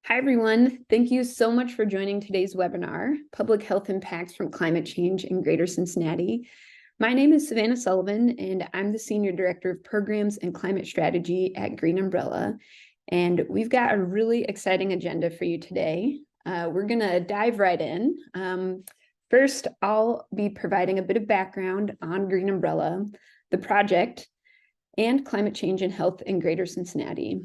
Hi, everyone. Thank you so much for joining today's webinar, Public Health Impacts from Climate Change in Greater Cincinnati. My name is Savannah Sullivan, and I'm the Senior Director of Programs and Climate Strategy at Green Umbrella. And we've got a really exciting agenda for you today. We're going to dive right in. First, I'll be providing a bit of background on Green Umbrella, the project, and climate change and health in Greater Cincinnati.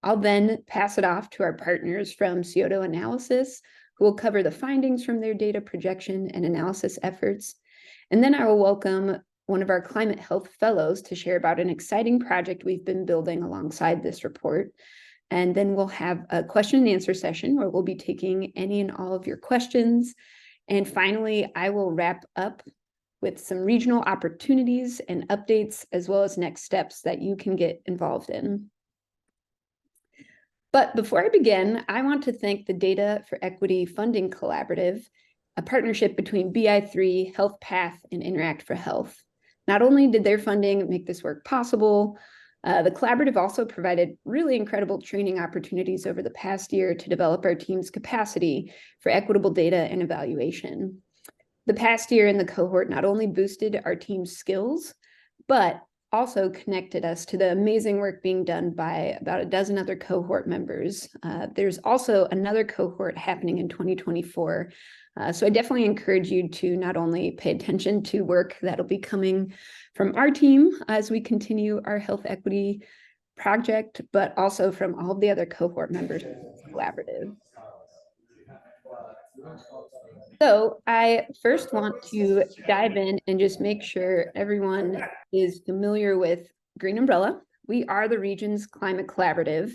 I'll then pass it off to our partners from Scioto Analysis, who will cover the findings from their data projection and analysis efforts. And then I will welcome one of our climate health fellows to share about an exciting project we've been building alongside this report. And then we'll have a question and answer session where we'll be taking any and all of your questions. And finally, I will wrap up with some regional opportunities and updates, as well as next steps that you can get involved in. But before I begin, I want to thank the Data for Equity Funding Collaborative, a partnership between BI3, Health Path, and Interact for Health. Not only did their funding make this work possible, the collaborative also provided really incredible training opportunities over the past year to develop our team's capacity for equitable data and evaluation. The past year in the cohort not only boosted our team's skills, but also connected us to the amazing work being done by about a dozen other cohort members. There's also another cohort happening in 2024. So I definitely encourage you to not only pay attention to work that'll be coming from our team as we continue our health equity project, but also from all of the other cohort members of the collaborative. So I first want to dive in and just make sure everyone is familiar with Green Umbrella. We are the region's climate collaborative.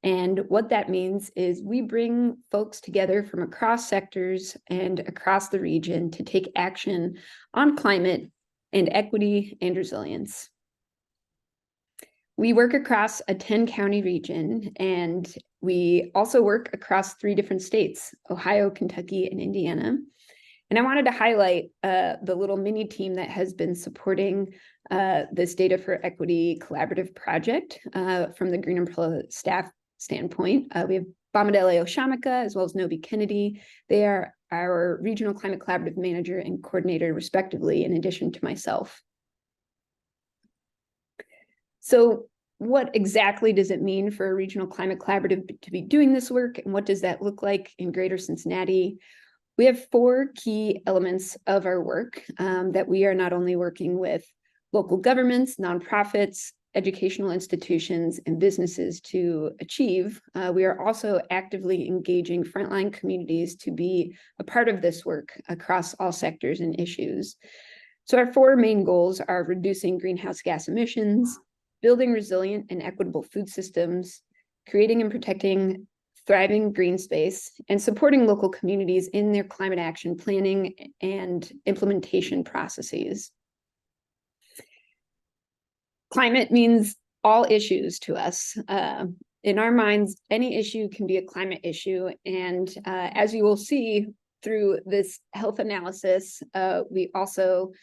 And what that means is we bring folks together from across sectors and across the region to take action on climate and equity and resilience. We work across a 10-county region, and we also work across 3 different states, Ohio, Kentucky, and Indiana. And I wanted to highlight the little mini team that has been supporting this Data for Equity collaborative project from the Green Umbrella staff standpoint. We have Bamadele Oshamika as well as Nobi Kennedy. They are our regional climate collaborative manager and coordinator, respectively, in addition to myself. So what exactly does it mean for a regional climate collaborative to be doing this work, and what does that look like in Greater Cincinnati? We have 4 key elements of our work that we are not only working with local governments, nonprofits, educational institutions, and businesses to achieve. We are also actively engaging frontline communities to be a part of this work across all sectors and issues. So our 4 main goals are reducing greenhouse gas emissions, building resilient and equitable food systems, creating and protecting thriving green space, and supporting local communities in their climate action planning and implementation processes. Climate means all issues to us. In our minds, any issue can be a climate issue. And as you will see through this health analysis, we also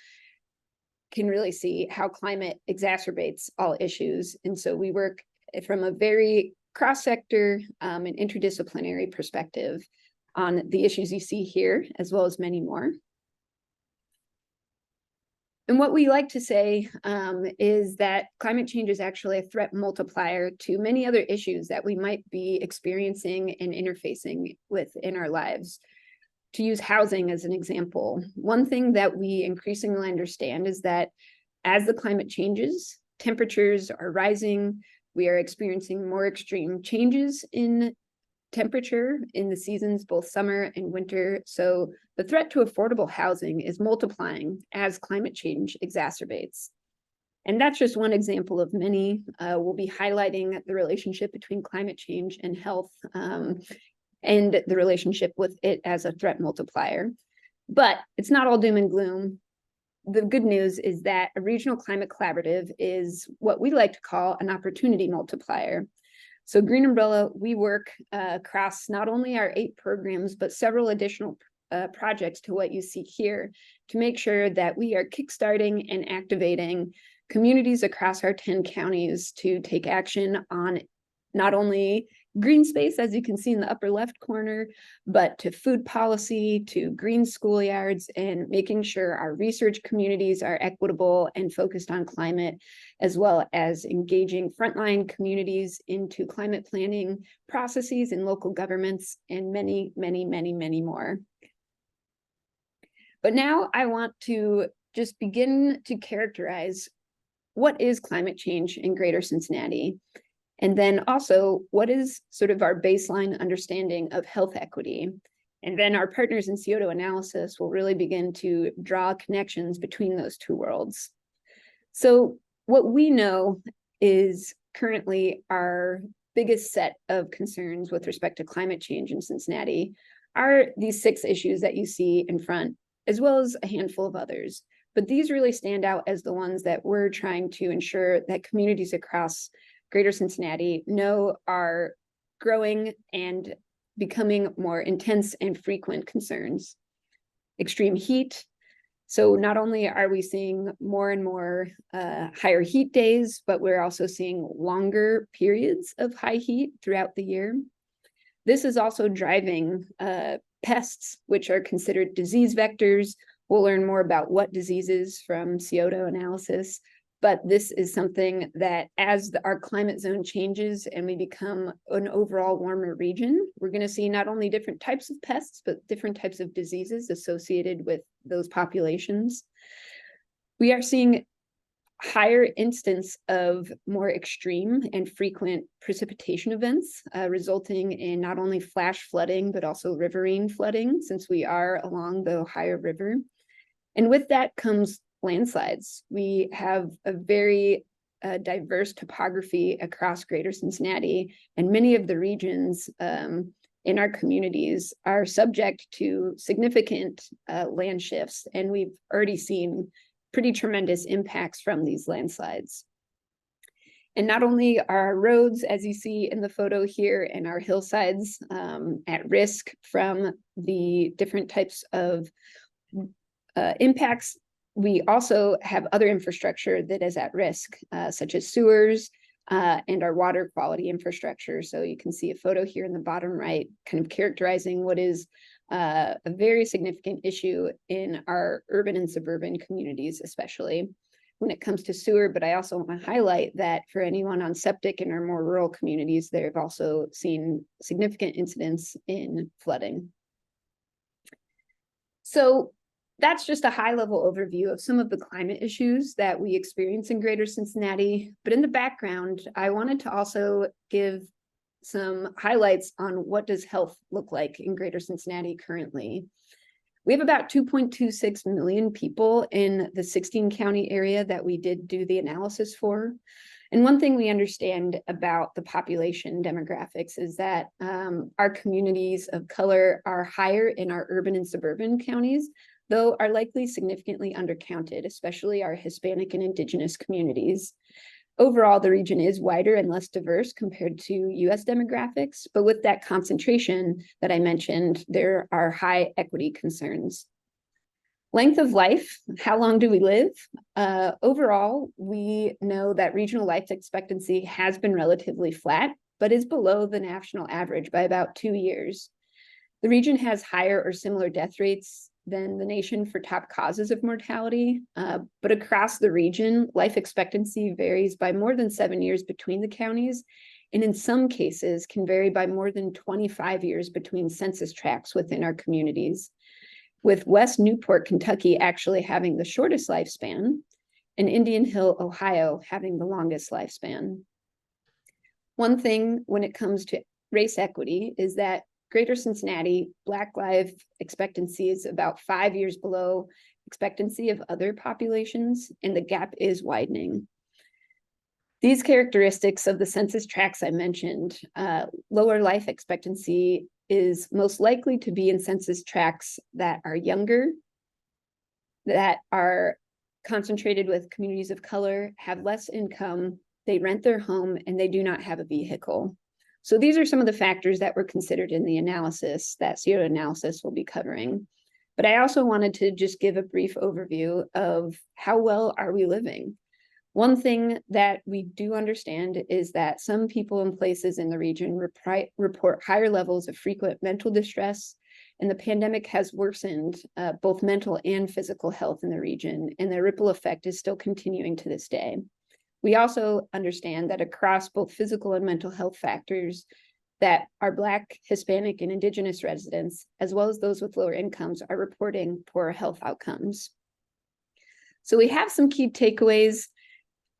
can really see how climate exacerbates all issues. And so we work from a very cross-sector and interdisciplinary perspective on the issues you see here, as well as many more. And what we like to say is that climate change is actually a threat multiplier to many other issues that we might be experiencing and interfacing with in our lives. To use housing as an example, one thing that we increasingly understand is that as the climate changes, temperatures are rising, we are experiencing more extreme changes in temperature in the seasons, both summer and winter. So the threat to affordable housing is multiplying as climate change exacerbates. And that's just one example of many. We'll be highlighting the relationship between climate change and health and the relationship with it as a threat multiplier. But it's not all doom and gloom. The good news is that a regional climate collaborative is what we like to call an opportunity multiplier. So Green Umbrella, we work across not only our 8 programs, but several additional projects to what you see here to make sure that we are kickstarting and activating communities across our 10 counties to take action on not only green space, as you can see in the upper left corner, but to food policy, to green schoolyards, and making sure our research communities are equitable and focused on climate, as well as engaging frontline communities into climate planning processes in local governments, and many, many, many, many more. But now I want to just begin to characterize what is climate change in Greater Cincinnati, and then also what is sort of our baseline understanding of health equity. And then our partners in Scioto Analysis will really begin to draw connections between those two worlds. So what we know is currently our biggest set of concerns with respect to climate change in Cincinnati are these 6 issues that you see in front, as well as a handful of others. But these really stand out as the ones that we're trying to ensure that communities across Greater Cincinnati know are growing and becoming more intense and frequent concerns. Extreme heat. So not only are we seeing more and more higher heat days, but we're also seeing longer periods of high heat throughout the year. This is also driving pests, which are considered disease vectors. We'll learn more about what diseases from Scioto Analysis, but this is something that as our climate zone changes and we become an overall warmer region, we're going to see not only different types of pests, but different types of diseases associated with those populations. We are seeing higher instance of more extreme and frequent precipitation events, resulting in not only flash flooding, but also riverine flooding, since we are along the Ohio River. And with that comes landslides. We have a very diverse topography across Greater Cincinnati, and many of the regions in our communities are subject to significant land shifts, and we've already seen pretty tremendous impacts from these landslides. And not only are our roads, as you see in the photo here, and our hillsides at risk from the different types of impacts, we also have other infrastructure that is at risk, such as sewers and our water quality infrastructure. So you can see a photo here in the bottom right, kind of characterizing what is a very significant issue in our urban and suburban communities, especially when it comes to sewer. But I also want to highlight that for anyone on septic in our more rural communities, they've also seen significant incidents in flooding. So that's just a high-level overview of some of the climate issues that we experience in Greater Cincinnati. But in the background, I wanted to also give some highlights on what does health look like in Greater Cincinnati currently. We have about 2.26 million people in the 16-county area that we did do the analysis for. And one thing we understand about the population demographics is that our communities of color are higher in our urban and suburban counties, though are likely significantly undercounted, especially our Hispanic and Indigenous communities. Overall, the region is wider and less diverse compared to US demographics, but with that concentration that I mentioned, there are high equity concerns. Length of life, how long do we live? Overall, we know that regional life expectancy has been relatively flat, but is below the national average by about 2 years. The region has higher or similar death rates than the nation for top causes of mortality, but across the region, life expectancy varies by more than 7 years between the counties, and in some cases can vary by more than 25 years between census tracts within our communities, with West Newport, Kentucky actually having the shortest lifespan, and Indian Hill, Ohio having the longest lifespan. One thing when it comes to race equity is that Greater Cincinnati, Black life expectancy is about 5 years below expectancy of other populations, and the gap is widening. These characteristics of the census tracts I mentioned, lower life expectancy is most likely to be in census tracts that are younger, that are concentrated with communities of color, have less income, they rent their home, and they do not have a vehicle. So these are some of the factors that were considered in the analysis that Scioto Analysis will be covering. But I also wanted to just give a brief overview of how well are we living. One thing that we do understand is that some people and places in the region report higher levels of frequent mental distress, and the pandemic has worsened both mental and physical health in the region, and the ripple effect is still continuing to this day. We also understand that across both physical and mental health factors, that our Black, Hispanic, and Indigenous residents, as well as those with lower incomes, are reporting poorer health outcomes. So we have some key takeaways.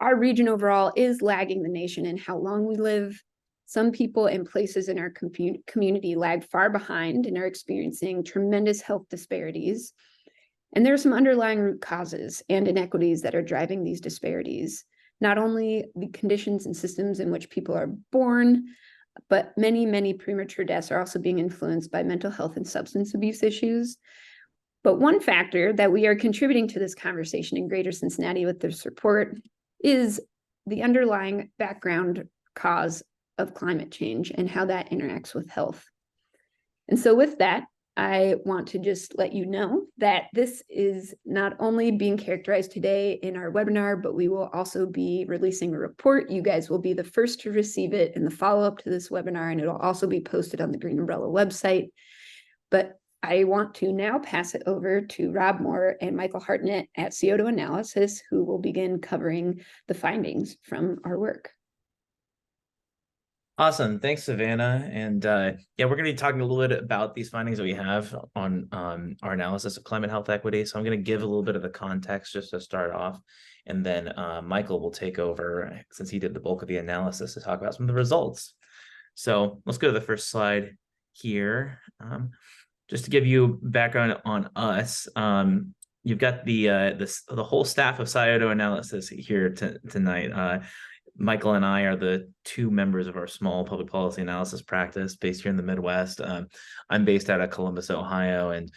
Our region overall is lagging the nation in how long we live. Some people and places in our community lag far behind and are experiencing tremendous health disparities. And there are some underlying root causes and inequities that are driving these disparities. Not only the conditions and systems in which people are born, but many premature deaths are also being influenced by mental health and substance abuse issues. But one factor that we are contributing to this conversation in Greater Cincinnati with this report is the underlying background cause of climate change and how that interacts with health. And so with that, I want to just let you know that this is not only being characterized today in our webinar, but we will also be releasing a report. You guys will be the first to receive it in the follow-up to this webinar, and it'll also be posted on the Green Umbrella website. But I want to now pass it over to Rob Moore and Michael Hartnett at Scioto Analysis, who will begin covering the findings from our work. Awesome. Thanks, Savannah. And yeah, we're going to be talking a little bit about these findings that we have on our analysis of climate health equity. So I'm going to give a little bit of the context just to start off. And then Michael will take over, since he did the bulk of the analysis, to talk about some of the results. So let's go to the first slide here. Just to give you background on us, you've got the whole staff of Scioto Analysis here tonight. Michael and I are the two members of our small public policy analysis practice based here in the Midwest. I'm based out of Columbus, Ohio, and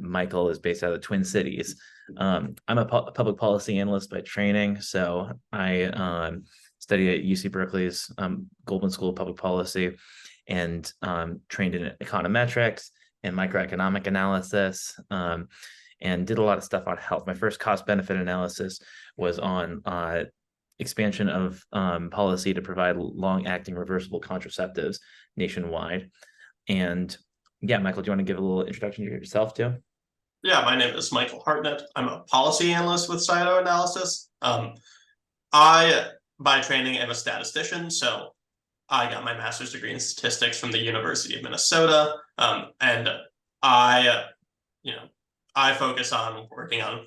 Michael is based out of the Twin Cities. I'm a public policy analyst by training, so I studied at UC Berkeley's Goldman School of Public Policy and trained in econometrics and microeconomic analysis, and did a lot of stuff on health. My first cost-benefit analysis was on expansion of policy to provide long-acting reversible contraceptives nationwide. And yeah, Michael, do you want to give a little introduction to yourself too? Yeah, my name is Michael Hartnett. I'm a policy analyst with Scioto Analysis. I, by training, am a statistician, so I got my master's degree in statistics from the University of Minnesota, and I focus on working on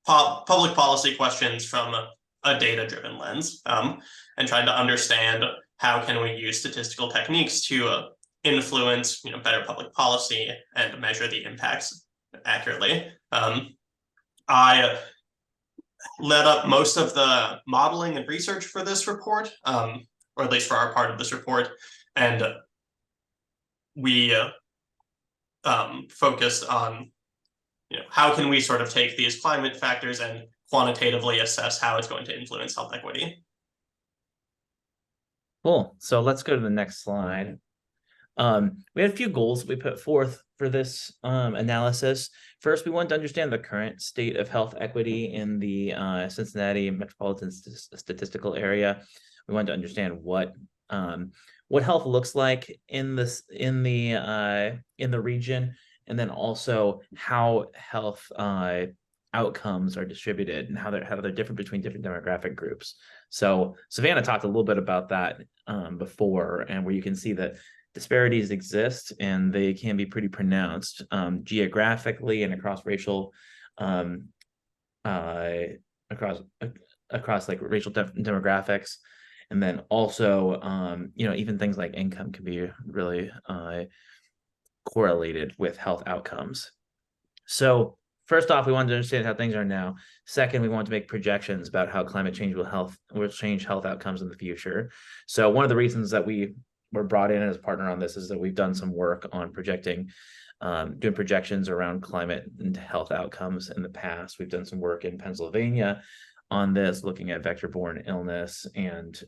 public policy questions from a data-driven lens, and trying to understand how can we use statistical techniques to influence better public policy and measure the impacts accurately. I led up most of the modeling and research for this report, or at least for our part of this report, and we focused on how can we sort of take these climate factors and quantitatively assess how it's going to influence health equity. Cool. So let's go to the next slide. We had a few goals we put forth for this analysis. First, we wanted to understand the current state of health equity in the Cincinnati metropolitan statistical area. We wanted to understand what health looks like in the region, and then also how health outcomes are distributed and how they're different between different demographic groups. So Savannah talked a little bit about that before, and where you can see that disparities exist and they can be pretty pronounced geographically and across racial across like racial demographics. And then also even things like income can be really correlated with health outcomes. So first off, we wanted to understand how things are now. Second, we wanted to make projections about how climate change will change health outcomes in the future. So one of the reasons that we were brought in as a partner on this is that we've done some work on projecting, doing projections around climate and health outcomes in the past. We've done some work in Pennsylvania on this, looking at vector-borne illness and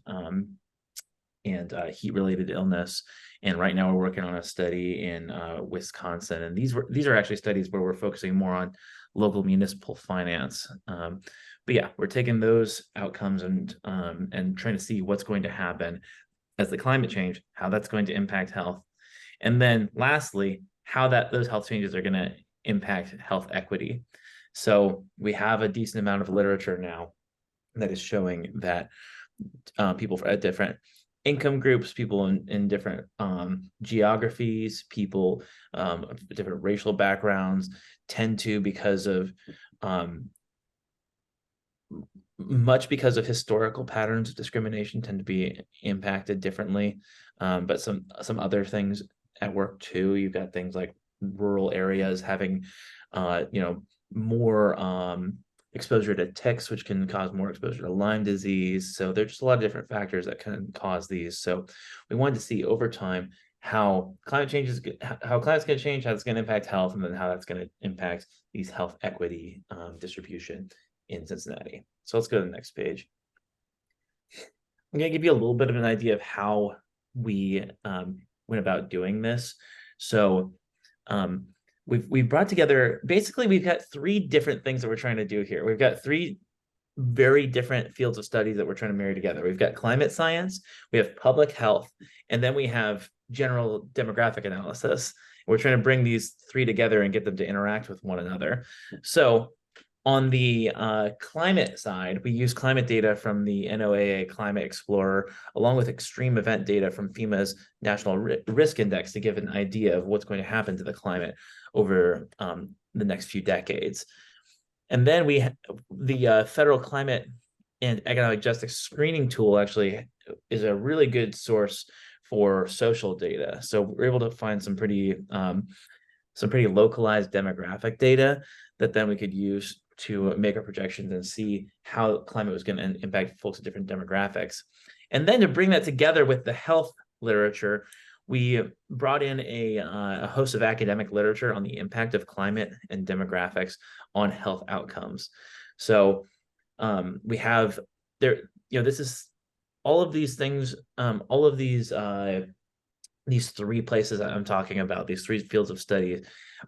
heat-related illness. And right now we're working on a study in Wisconsin. And these are actually studies where we're focusing more on local municipal finance. But yeah, we're taking those outcomes and trying to see what's going to happen as the climate change, how that's going to impact health. And then lastly, how those health changes are going to impact health equity. So we have a decent amount of literature now that is showing that people at different income groups, people in different geographies, people of different racial backgrounds tend to, because of much because of historical patterns of discrimination, tend to be impacted differently. But some other things at work too. You've got things like rural areas having more exposure to ticks, which can cause more exposure to Lyme disease. So there's just a lot of different factors that can cause these. So we wanted to see over time how climate's going to change, how it's going to impact health, and then how that's going to impact these health equity distribution in Cincinnati. So let's go to the next page. I'm going to give you a little bit of an idea of how we went about doing this. So we've brought together, basically we've got three different things that we're trying to do here. We've got three very different fields of studies that we're trying to marry together. We've got climate science, we have public health, and then we have general demographic analysis. We're trying to bring these three together and get them to interact with one another. So on the climate side, we use climate data from the NOAA Climate Explorer, along with extreme event data from FEMA's National Risk Index to give an idea of what's going to happen to the climate over the next few decades. And then the Federal Climate and Economic Justice Screening Tool actually is a really good source for social data. So we're able to find some pretty localized demographic data that then we could use to make our projections and see how climate was going to impact folks with different demographics. And then to bring that together with the health literature, we brought in a host of academic literature on the impact of climate and demographics on health outcomes. So we have there, this is all of these things, all of these three places that I'm talking about, these three fields of study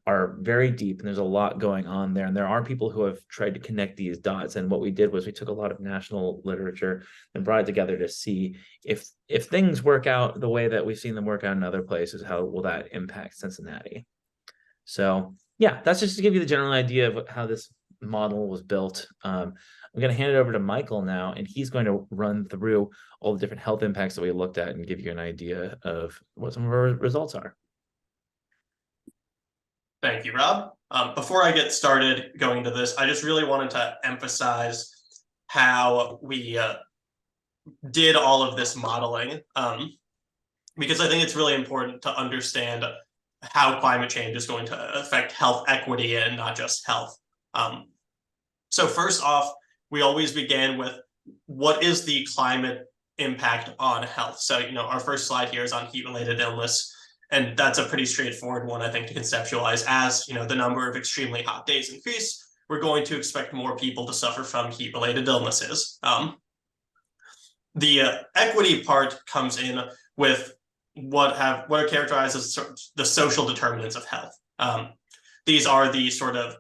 are very deep, and there's a lot going on there. And there are people who have tried to connect these dots. And what we did was we took a lot of national literature and brought it together to see if things work out the way that we've seen them work out in other places, how will that impact Cincinnati? So yeah, that's just to give you the general idea of how this model was built. I'm going to hand it over to Michael now, and he's going to run through all the different health impacts that we looked at and give you an idea of what some of our results are. Thank you, Rob. Before I get started going into this, I just really wanted to emphasize how we did all of this modeling, because I think it's really important to understand how climate change is going to affect health equity and not just health. So first off, we always began with what is the climate impact on health? So, our first slide here is on heat-related illness. And that's a pretty straightforward one, I think, to conceptualize. As the number of extremely hot days increase, we're going to expect more people to suffer from heat-related illnesses. The equity part comes in with what are characterized as the social determinants of health. These are the sort of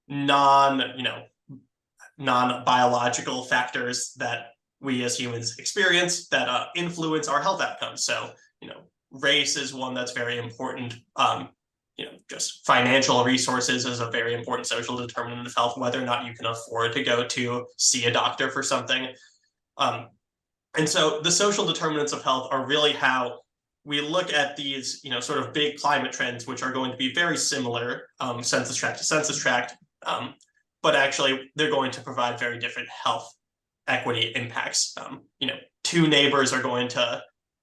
non-biological factors that we as humans experience that influence our health outcomes. So, race is one that's very important. Just financial resources is a very important social determinant of health, whether or not you can afford to go to see a doctor for something. And so the social determinants of health are really how we look at these, sort of big climate trends, which are going to be very similar census tract to census tract, but actually they're going to provide very different health equity impacts. Two neighbors are going to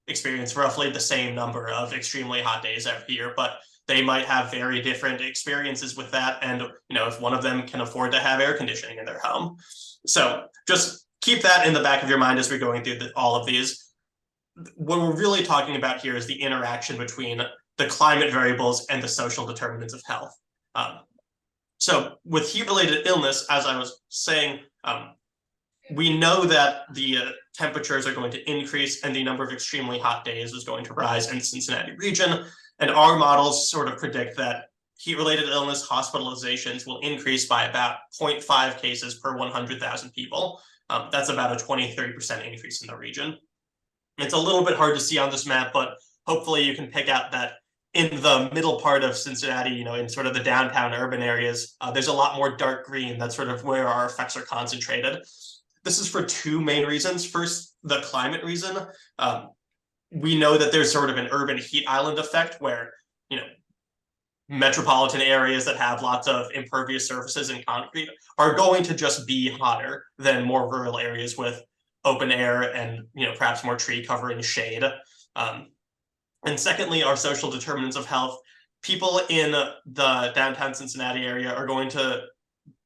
experience roughly the same number of extremely hot days every year, but they might have very different experiences with that. And, if one of them can afford to have air conditioning in their home. So just keep that in the back of your mind as we're going through all of these. What we're really talking about here is the interaction between the climate variables and the social determinants of health. So with heat-related illness, as I was saying, we know that the temperatures are going to increase and the number of extremely hot days is going to rise in the Cincinnati region. And our models sort of predict that heat-related illness hospitalizations will increase by about 0.5 cases per 100,000 people. That's about a 20-30% increase in the region. It's a little bit hard to see on this map, but hopefully you can pick out that in the middle part of Cincinnati, in sort of the downtown urban areas, there's a lot more dark green. That's sort of where our effects are concentrated. This is for two main reasons. First, the climate reason. We know that there's sort of an urban heat island effect where, metropolitan areas that have lots of impervious surfaces and concrete are going to just be hotter than more rural areas with open air and perhaps more tree cover and shade. And secondly, our social determinants of health. People in the downtown Cincinnati area are going to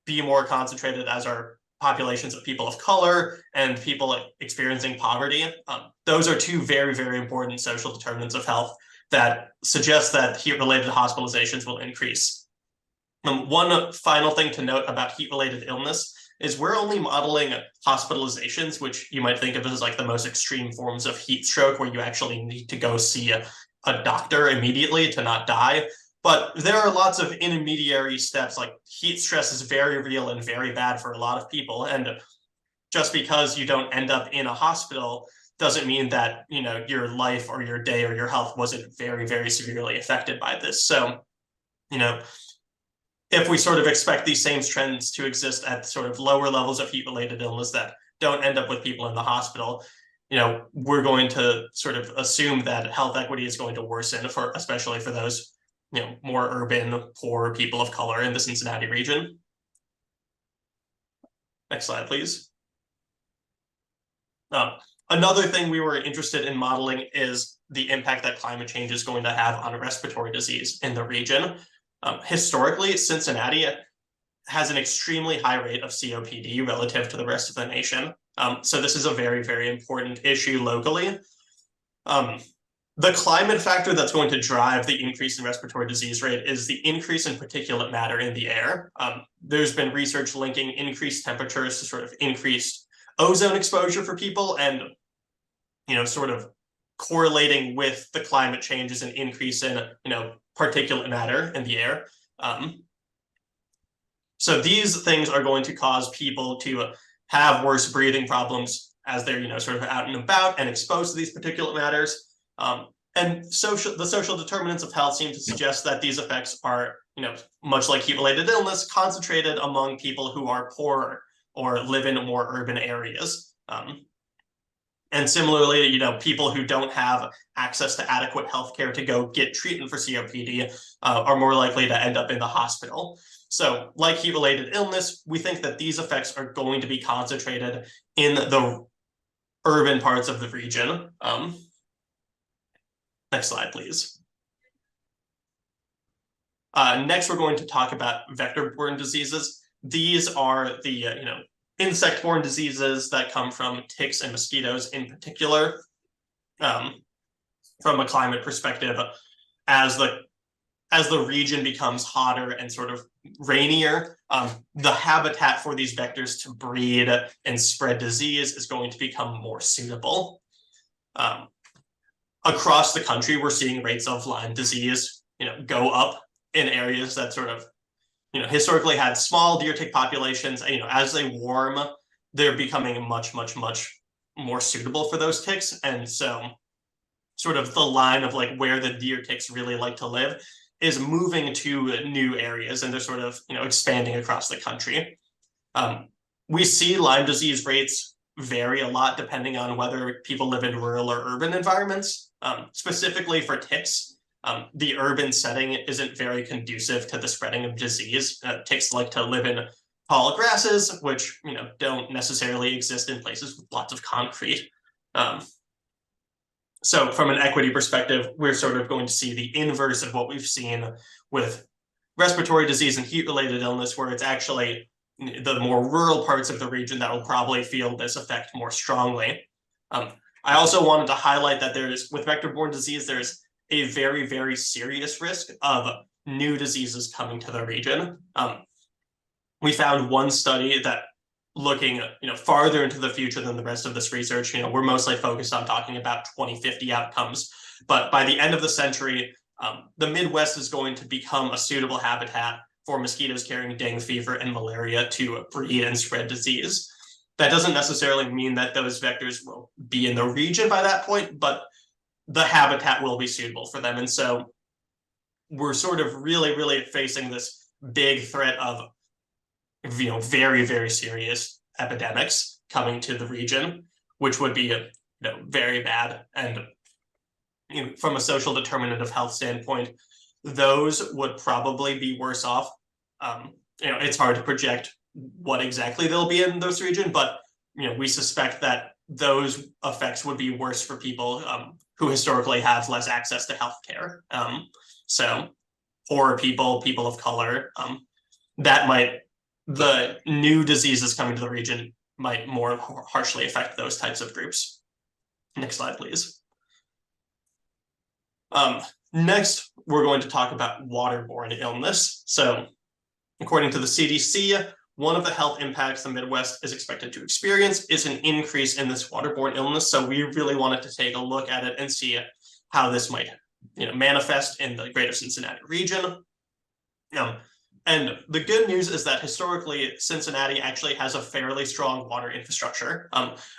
be more concentrated as our populations of people of color and people experiencing poverty. Those are two very, very important social determinants of health that suggest that heat-related hospitalizations will increase. One final thing to note about heat-related illness is we're only modeling hospitalizations, which you might think of as like the most extreme forms of heat stroke, where you actually need to go see a doctor immediately to not die. But there are lots of intermediary steps, like heat stress is very real and very bad for a lot of people. And just because you don't end up in a hospital doesn't mean that, your life or your day or your health wasn't very, very severely affected by this. So, if we sort of expect these same trends to exist at sort of lower levels of heat-related illness that don't end up with people in the hospital, we're going to sort of assume that health equity is going to worsen, especially for those, more urban, poor people of color in the Cincinnati region. Next slide, please. Another thing we were interested in modeling is the impact that climate change is going to have on respiratory disease in the region. Historically, Cincinnati has an extremely high rate of COPD relative to the rest of the nation. So this is a very, very important issue locally. The climate factor that's going to drive the increase in respiratory disease rate is the increase in particulate matter in the air. There's been research linking increased temperatures to sort of increased ozone exposure for people, and sort of correlating with the climate change is an increase in particulate matter in the air. So these things are going to cause people to have worse breathing problems as they're sort of out and about and exposed to these particulate matters. And the social determinants of health seem to suggest that these effects are, much like heat-related illness, concentrated among people who are poorer or live in more urban areas. And similarly, people who don't have access to adequate healthcare to go get treatment for COPD are more likely to end up in the hospital. So like heat-related illness, we think that these effects are going to be concentrated in the urban parts of the region. Next slide, please. Next, we're going to talk about vector-borne diseases. These are the insect-borne diseases that come from ticks and mosquitoes in particular. From a climate perspective, as the region becomes hotter and sort of rainier, the habitat for these vectors to breed and spread disease is going to become more suitable. Across the country, we're seeing rates of Lyme disease, go up in areas that sort of, historically had small deer tick populations. As they warm, they're becoming much, much, much more suitable for those ticks. And so sort of the line of like where the deer ticks really like to live is moving to new areas, and they're sort of, expanding across the country. We see Lyme disease rates vary a lot depending on whether people live in rural or urban environments. Specifically for ticks, the urban setting isn't very conducive to the spreading of disease. Ticks like to live in tall grasses, which don't necessarily exist in places with lots of concrete. So from an equity perspective, we're sort of going to see the inverse of what we've seen with respiratory disease and heat-related illness, where it's actually the more rural parts of the region that will probably feel this effect more strongly. I also wanted to highlight that with vector-borne disease, there's a very, very serious risk of new diseases coming to the region. We found one study that, looking farther into the future than the rest of this research, we're mostly focused on talking about 2050 outcomes, but by the end of the century, the Midwest is going to become a suitable habitat for mosquitoes carrying dengue fever and malaria to breed and spread disease. That doesn't necessarily mean that those vectors will be in the region by that point, but the habitat will be suitable for them. And so we're sort of really facing this big threat of, very, very serious epidemics coming to the region, which would be very bad. And from a social determinant of health standpoint, those would probably be worse off. It's hard to project what exactly they'll be in those region, but we suspect that those effects would be worse for people who historically have less access to healthcare. So poorer people of color, the new diseases coming to the region might more harshly affect those types of groups. Next slide, please. Next, we're going to talk about waterborne illness. So according to the CDC, one of the health impacts the Midwest is expected to experience is an increase in this waterborne illness. So we really wanted to take a look at it and see how this might manifest in the Greater Cincinnati region. And the good news is that historically, Cincinnati actually has a fairly strong water infrastructure.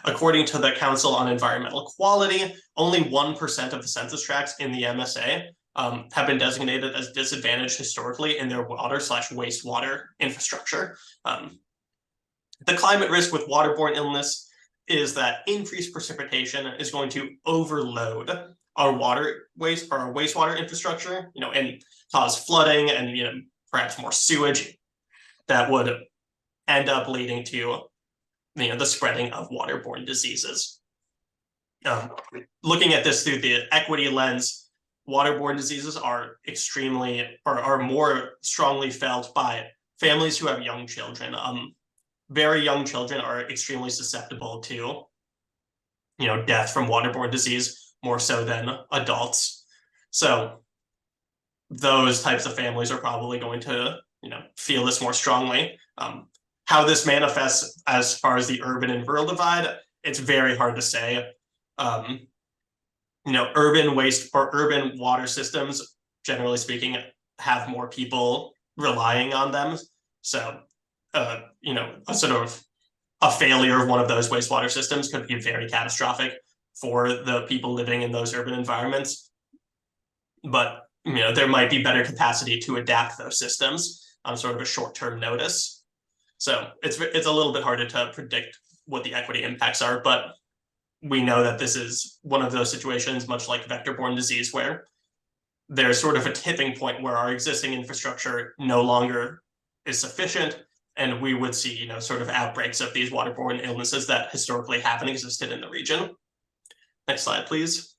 According to the Council on Environmental Quality, only 1% of the census tracts in the MSA have been designated as disadvantaged historically in their water/wastewater infrastructure. The climate risk with waterborne illness is that increased precipitation is going to overload our wastewater infrastructure, and cause flooding and perhaps more sewage that would end up leading to the spreading of waterborne diseases. Looking at this through the equity lens, waterborne diseases are more strongly felt by families who have young children. Very young children are extremely susceptible to death from waterborne disease, more so than adults. So those types of families are probably going to feel this more strongly. How this manifests as far as the urban and rural divide, it's very hard to say. Urban waste or urban water systems, generally speaking, have more people relying on them. So, a sort of a failure of one of those wastewater systems could be very catastrophic for the people living in those urban environments. But there might be better capacity to adapt those systems on sort of a short-term notice. So it's a little bit harder to predict what the equity impacts are, but we know that this is one of those situations, much like vector-borne disease, where there's sort of a tipping point where our existing infrastructure no longer is sufficient, and we would see, sort of outbreaks of these waterborne illnesses that historically haven't existed in the region. Next slide, please.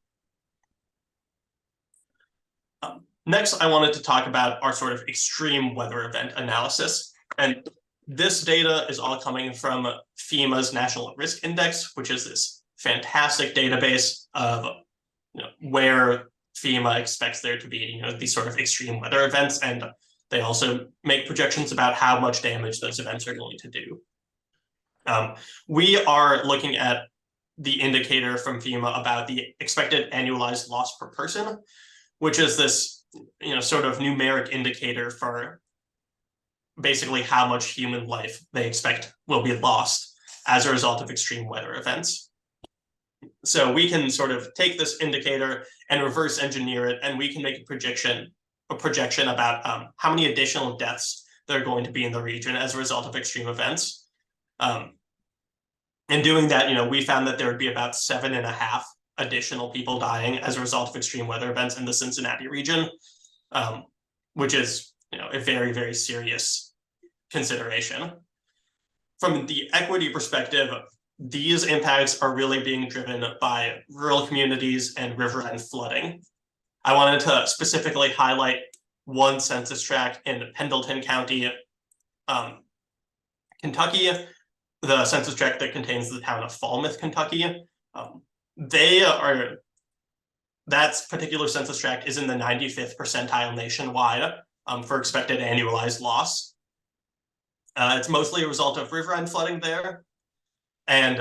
Next, I wanted to talk about our sort of extreme weather event analysis. And this data is all coming from FEMA's National Risk Index, which is this fantastic database of where FEMA expects there to be these sort of extreme weather events. And they also make projections about how much damage those events are going to do. We are looking at the indicator from FEMA about the expected annualized loss per person, which is this sort of numeric indicator for basically how much human life they expect will be lost as a result of extreme weather events. So we can sort of take this indicator and reverse engineer it, and we can make a projection about how many additional deaths there are going to be in the region as a result of extreme events. In doing that, we found that there would be about 7.5 additional people dying as a result of extreme weather events in the Cincinnati region, which is a very, very serious consideration. From the equity perspective, these impacts are really being driven by rural communities and riverine flooding. I wanted to specifically highlight one census tract in Pendleton County, Kentucky, the census tract that contains the town of Falmouth, Kentucky. That particular census tract is in the 95th percentile nationwide for expected annualized loss. It's mostly a result of riverine flooding there. And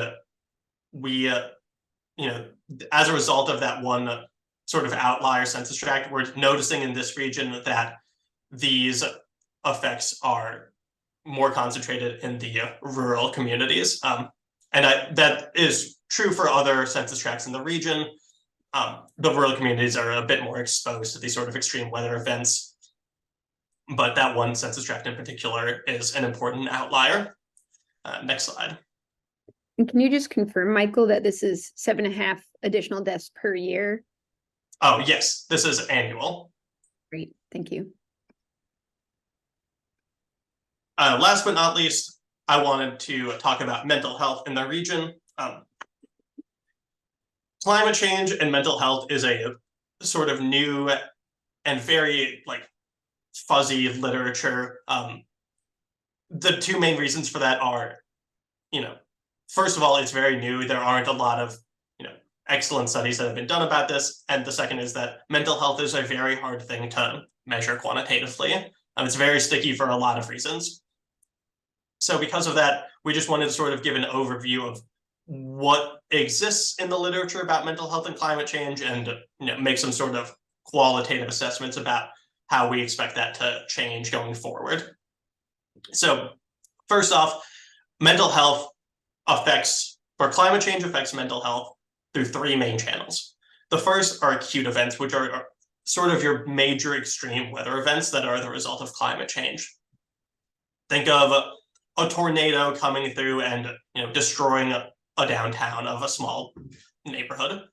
we, as a result of that one sort of outlier census tract. We're noticing in this region that these effects are more concentrated in the rural communities. And that is true for other census tracts in the region. The rural communities are a bit more exposed to these sort of extreme weather events, but that one census tract in particular is an important outlier. Next slide. And can you just confirm, Michael, that this is 7.5 additional deaths per year? Oh, yes, this is annual. Great, thank you. Last but not least, I wanted to talk about mental health in the region. Climate change and mental health is a sort of new and very fuzzy literature. The two main reasons for that are, first of all, it's very new. There aren't a lot of, excellent studies that have been done about this. And the second is that mental health is a very hard thing to measure quantitatively. It's very sticky for a lot of reasons. So because of that, we just wanted to sort of give an overview of what exists in the literature about mental health and climate change and make some sort of qualitative assessments about how we expect that to change going forward. So first off, mental health climate change affects mental health through three main channels. The first are acute events, which are sort of your major extreme weather events that are the result of climate change. Think of a tornado coming through and destroying a downtown of a small neighborhood.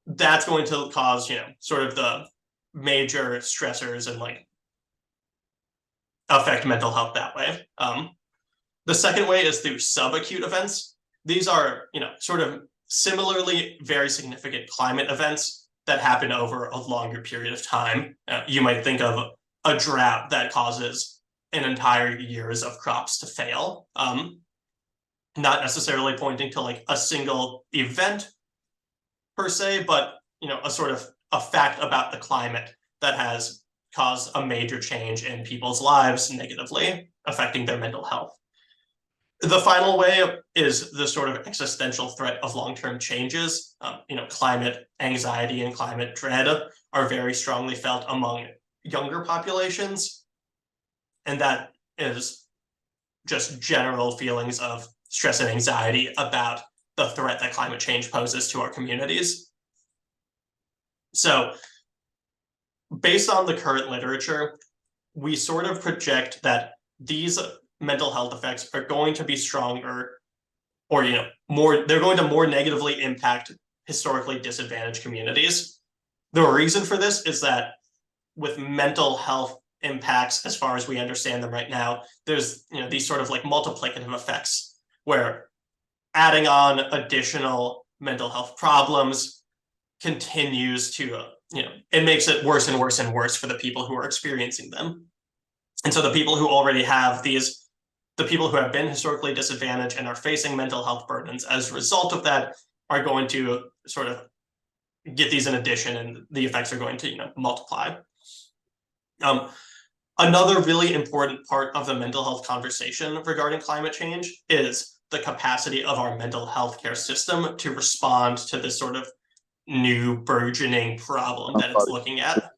That's going to cause sort of the major stressors and affect mental health that way. The second way is through subacute events. These are sort of similarly very significant climate events that happen over a longer period of time. You might think of a drought that causes an entire years of crops to fail. Not necessarily pointing to a single event per se, but a sort of a fact about the climate that has caused a major change in people's lives negatively, affecting their mental health. The final way is the sort of existential threat of long-term changes. Climate anxiety and climate dread are very strongly felt among younger populations. And that is just general feelings of stress and anxiety about the threat that climate change poses to our communities. So based on the current literature, we sort of project that these mental health effects are going to be stronger or they're going to more negatively impact historically disadvantaged communities. The reason for this is that with mental health impacts, as far as we understand them right now, there's these sort of multiplicative effects where adding on additional mental health problems continues to it makes it worse and worse and worse for the people who are experiencing them. And so the people who already have the people who have been historically disadvantaged and are facing mental health burdens as a result of that are going to sort of get these in addition, and the effects are going to multiply. Another really important part of the mental health conversation regarding climate change is the capacity of our mental health care system to respond to this sort of new burgeoning problem that it's looking at.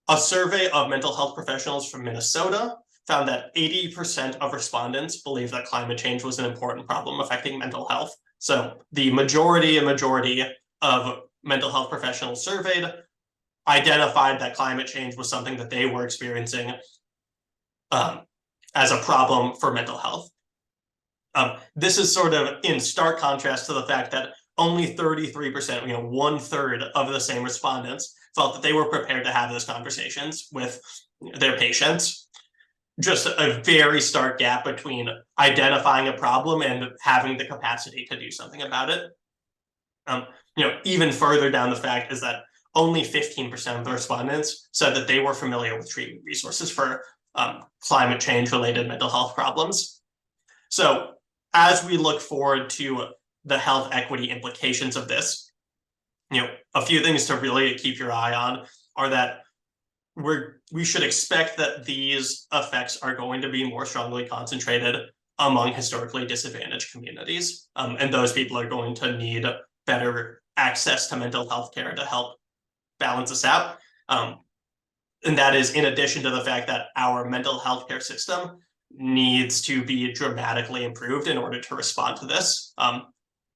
A survey of mental health professionals from Minnesota found that 80% of respondents believe that climate change was an important problem affecting mental health. So the majority of mental health professionals surveyed identified that climate change was something that they were experiencing as a problem for mental health. This is sort of in stark contrast to the fact that only 33%, 1/3 of the same respondents felt that they were prepared to have those conversations with their patients. Just a very stark gap between identifying a problem and having the capacity to do something about it. Even further down the fact is that only 15% of the respondents said that they were familiar with treatment resources for climate change related mental health problems. So as we look forward to the health equity implications of this, a few things to really keep your eye on are that we should expect that these effects are going to be more strongly concentrated among historically disadvantaged communities. And those people are going to need better access to mental health care to help balance this out. And that is in addition to the fact that our mental health care system needs to be dramatically improved in order to respond to this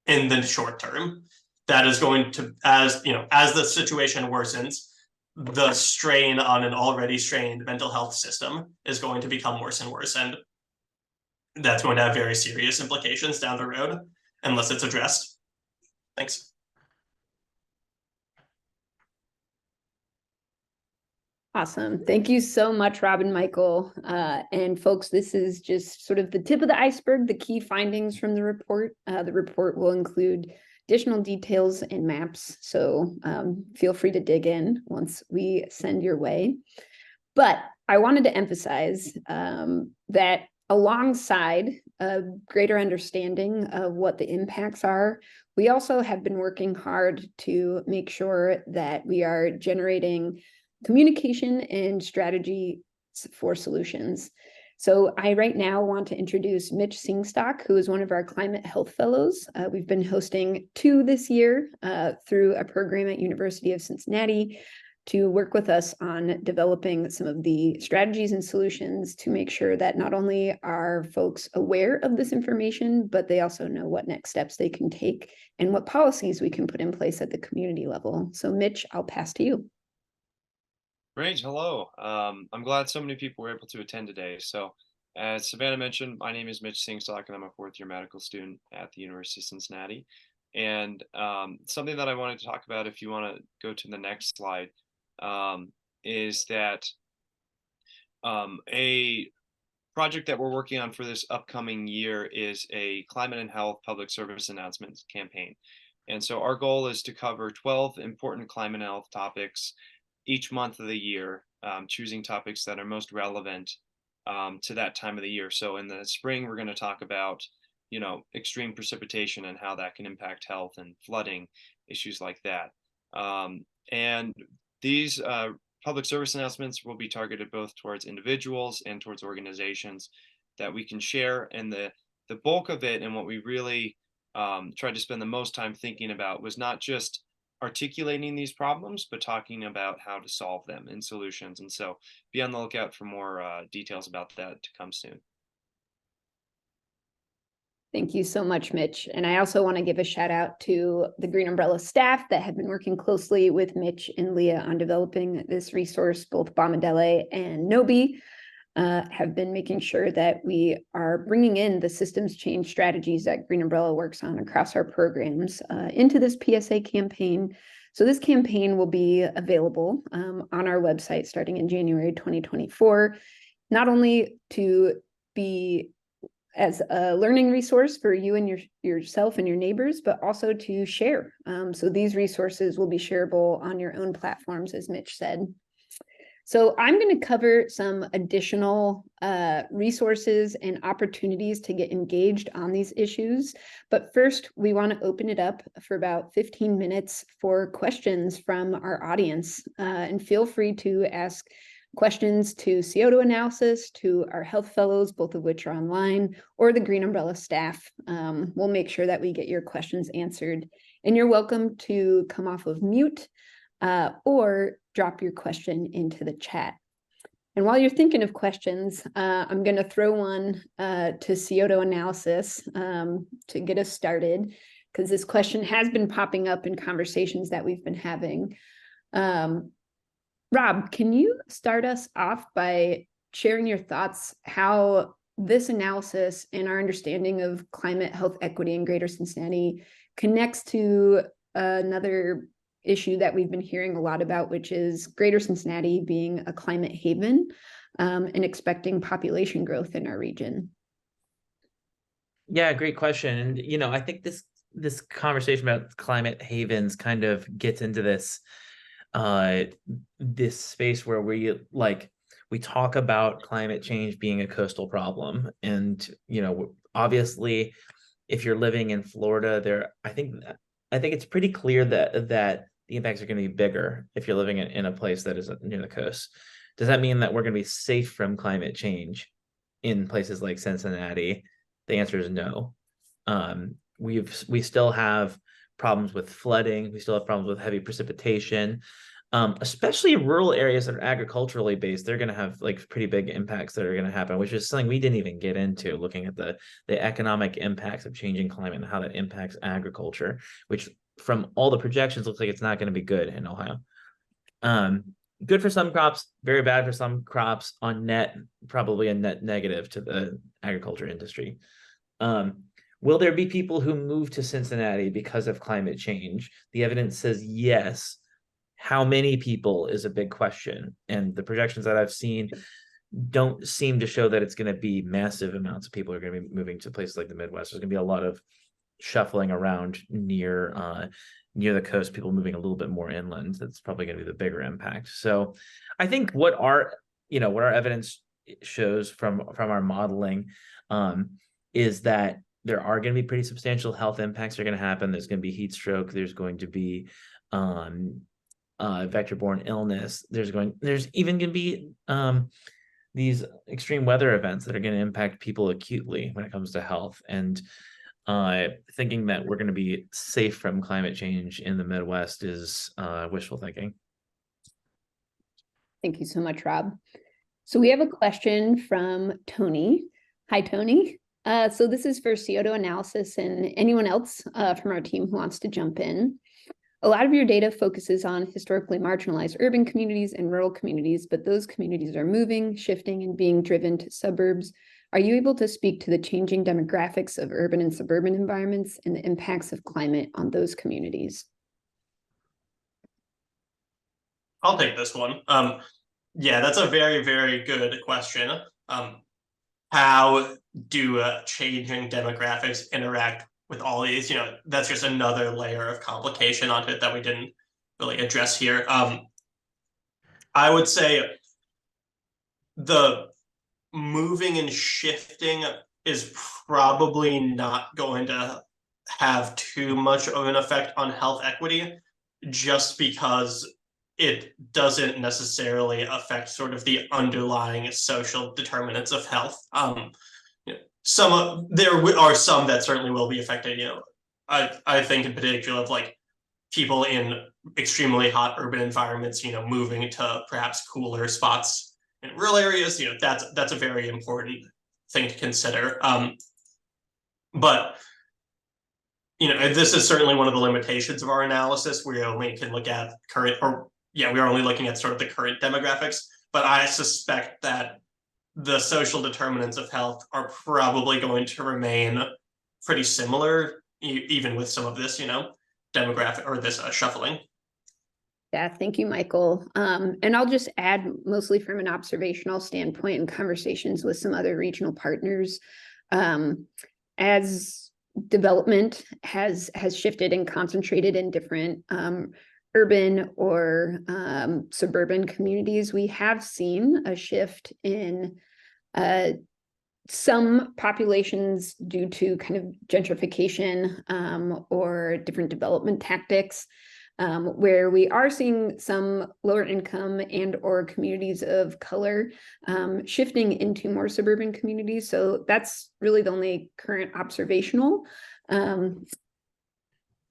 in the short term. That is going to, as the situation worsens, the strain on an already strained mental health system is going to become worse and worse. And that's going to have very serious implications down the road unless it's addressed. Thanks. Awesome. Thank you so much, Rob and Michael. And folks, this is just sort of the tip of the iceberg, the key findings from the report. The report will include additional details and maps, so feel free to dig in once we send your way. But I wanted to emphasize that alongside a greater understanding of what the impacts are, we also have been working hard to make sure that we are generating communication and strategy for solutions. So I right now want to introduce Mitch Singstock, who is one of our climate health fellows. We've been hosting 2 this year through a program at University of Cincinnati to work with us on developing some of the strategies and solutions to make sure that not only are folks aware of this information, but they also know what next steps they can take and what policies we can put in place at the community level. So Mitch, I'll pass to you. Great. Hello. I'm glad so many people were able to attend today. So as Savannah mentioned, my name is Mitch Singstock, and I'm a 4th-year medical student at the University of Cincinnati. And something that I wanted to talk about, if you want to go to the next slide, is that a project that we're working on for this upcoming year is a climate and health public service announcements campaign. And so our goal is to cover 12 important climate and health topics each month of the year, choosing topics that are most relevant to that time of the year. So in the spring, we're going to talk about, extreme precipitation and how that can impact health, and flooding, issues like that. And these public service announcements will be targeted both towards individuals and towards organizations that we can share. And the bulk of it, and what we really tried to spend the most time thinking about, was not just articulating these problems, but talking about how to solve them and solutions. And so be on the lookout for more details about that to come soon. Thank you so much, Mitch. And I also want to give a shout out to the Green Umbrella staff that have been working closely with Mitch and Leah on developing this resource. Both Bomadele and Nobi have been making sure that we are bringing in the systems change strategies that Green Umbrella works on across our programs into this PSA campaign. So this campaign will be available on our website starting in January 2024, not only to be as a learning resource for you and yourself and your neighbors, but also to share. So these resources will be shareable on your own platforms, as Mitch said. So I'm going to cover some additional resources and opportunities to get engaged on these issues. But first, we want to open it up for about 15 minutes for questions from our audience. And feel free to ask questions to Scioto Analysis, to our health fellows, both of which are online, or the Green Umbrella staff. We'll make sure that we get your questions answered. And you're welcome to come off of mute or drop your question into the chat. And while you're thinking of questions, I'm going to throw one to Scioto Analysis to get us started, because this question has been popping up in conversations that we've been having. Rob, can you start us off by sharing your thoughts how this analysis and our understanding of climate health equity in Greater Cincinnati connects to another issue that we've been hearing a lot about, which is Greater Cincinnati being a climate haven and expecting population growth in our region? Yeah, great question. And I think this conversation about climate havens kind of gets into this this space where we talk about climate change being a coastal problem. And obviously, if you're living in Florida, I think it's pretty clear that the impacts are going to be bigger if you're living in a place that is near the coast. Does that mean that we're going to be safe from climate change in places like Cincinnati? The answer is no. We still have problems with flooding. We still have problems with heavy precipitation, especially in rural areas that are agriculturally based. They're going to have like pretty big impacts that are going to happen, which is something we didn't even get into, looking at the economic impacts of changing climate and how that impacts agriculture, which from all the projections looks like it's not going to be good in Ohio. Good for some crops, very bad for some crops. On net, probably a net negative to the agriculture industry. Will there be people who move to Cincinnati because of climate change? The evidence says yes. How many people is a big question. And the projections that I've seen don't seem to show that it's going to be massive amounts of people are going to be moving to places like the Midwest. There's going to be a lot of shuffling around near the coast, people moving a little bit more inland. That's probably going to be the bigger impact. So I think what our evidence shows from our modeling is that there are going to be pretty substantial health impacts that are going to happen. There's going to be heat stroke. There's going to be vector-borne illness. There's even going to be these extreme weather events that are going to impact people acutely when it comes to health. And thinking that we're going to be safe from climate change in the Midwest is wishful thinking. Thank you so much, Rob. So we have a question from Tony. Hi, Tony. So this is for Scioto Analysis and anyone else from our team who wants to jump in. A lot of your data focuses on historically marginalized urban communities and rural communities, but those communities are moving, shifting, and being driven to suburbs. Are you able to speak to the changing demographics of urban and suburban environments and the impacts of climate on those communities? I'll take this one. Yeah, that's a very, very good question. How do changing demographics interact with all these? That's just another layer of complication onto it that we didn't really address here. I would say the moving and shifting is probably not going to have too much of an effect on health equity, just because it doesn't necessarily affect sort of the underlying social determinants of health. There are some that certainly will be affected. I think in particular of like people in extremely hot urban environments, moving to perhaps cooler spots in rural areas. That's a very important thing to consider. But this is certainly one of the limitations of our analysis. We only can look at we're only looking at sort of the current demographics, but I suspect that the social determinants of health are probably going to remain pretty similar, even with some of this, demographic or this shuffling. Yeah, thank you, Michael. And I'll just add, mostly from an observational standpoint and conversations with some other regional partners, as development has shifted and concentrated in different urban or suburban communities, we have seen a shift in some populations due to kind of gentrification or different development tactics, where we are seeing some lower income and or communities of color shifting into more suburban communities. So that's really the only current observational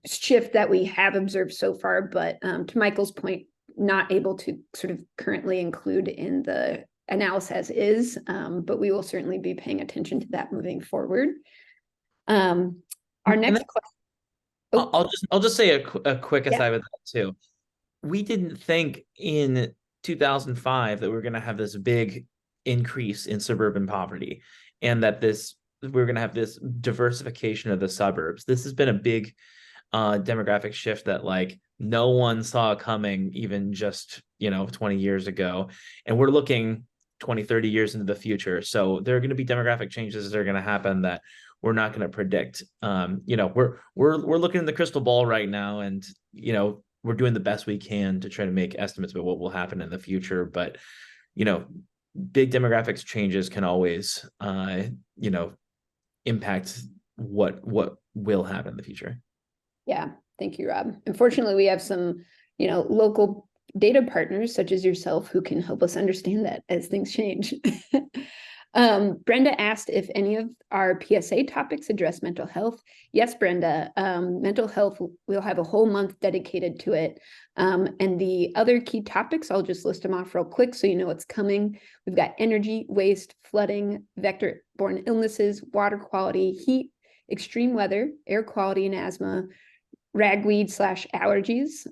shift that we have observed so far, but to Michael's point, not able to sort of currently include in the analysis as is, but we will certainly be paying attention to that moving forward. Our next question. I'll just say a quick aside with that too. We didn't think in 2005 that we were going to have this big increase in suburban poverty, and that we're going to have this diversification of the suburbs. This has been a big demographic shift that like no one saw coming even just 20 years ago, and we're looking 20-30 years into the future. So there are going to be demographic changes that are going to happen that we're not going to predict. We're looking in the crystal ball right now, and we're doing the best we can to try to make estimates about what will happen in the future. But big demographics changes can always impact what will happen in the future. Yeah, thank you, Rob. Unfortunately, we have some, local data partners such as yourself who can help us understand that as things change. Brenda asked if any of our PSA topics address mental health. Yes, Brenda, mental health, we'll have a whole month dedicated to it. And the other key topics, I'll just list them off real quick so you know what's coming. We've got energy, waste, flooding, vector-borne illnesses, water quality, heat, extreme weather, air quality and asthma, ragweed/allergies,